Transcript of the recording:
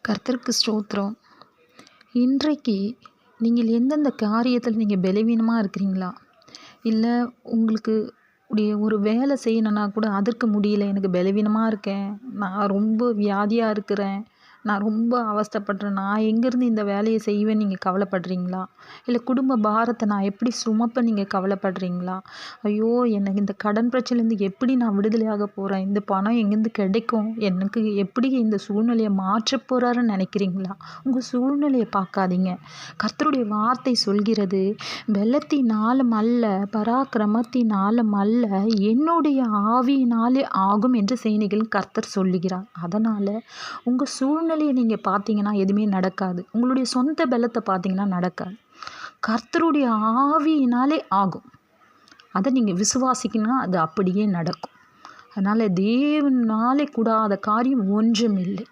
கர்த்தருக்கு ஸ்தோத்திரம். இன்றைக்கு நீங்கள் எந்தெந்த காரியத்தில் நீங்கள் பலவீனமாக இருக்கிறீங்களா? இல்லை உங்களுக்கு ஒரு வேலை செய்யணுன்னா கூட அதற்கு முடியல, எனக்கு பலவீனமாக இருக்கேன், நான் ரொம்ப வியாதியாக இருக்கிறேன், நான் ரொம்ப அவஸ்தைப்படுறேன், நான் எங்கேருந்து இந்த வேலையை செய்வேன்னு நீங்கள் கவலைப்படுறீங்களா? இல்லை குடும்ப பாரத்தை நான் எப்படி சுமப்பேன் நீங்கள் கவலைப்படுறீங்களா? ஐயோ, எனக்கு இந்த கடன் பிரச்சனைலேருந்து எப்படி நான் விடுதலையாக போகிறேன், இந்த பணம் எங்கேருந்து கிடைக்கும், எனக்கு எப்படி இந்த சூழ்நிலையை மாற்ற போகிறாருன்னு நினைக்கிறீங்களா? உங்கள் சூழ்நிலையை பார்க்காதீங்க. கர்த்தருடைய வார்த்தை சொல்கிறது, பலத்தினாலும் அல்ல, பராக்கிரமத்தினாலும் அல்ல, என்னுடைய ஆவியினாலே ஆகும் என்று சேனைகள் கர்த்தர் சொல்லுகிறார். அதனால் உங்கள் சூழ்நிலையை நீங்கள் பார்த்தீங்கன்னா எதுவுமே நடக்காது. உங்களுடைய சொந்த பலத்தை பார்த்தீங்கன்னா நடக்காது. கர்த்தருடைய ஆவியினாலே ஆகும். அதை நீங்கள் விசுவாசிக்கணும்னா அது அப்படியே நடக்கும். அதனால் தேவனாலே கூடாத காரியம் ஒன்றும் இல்லை.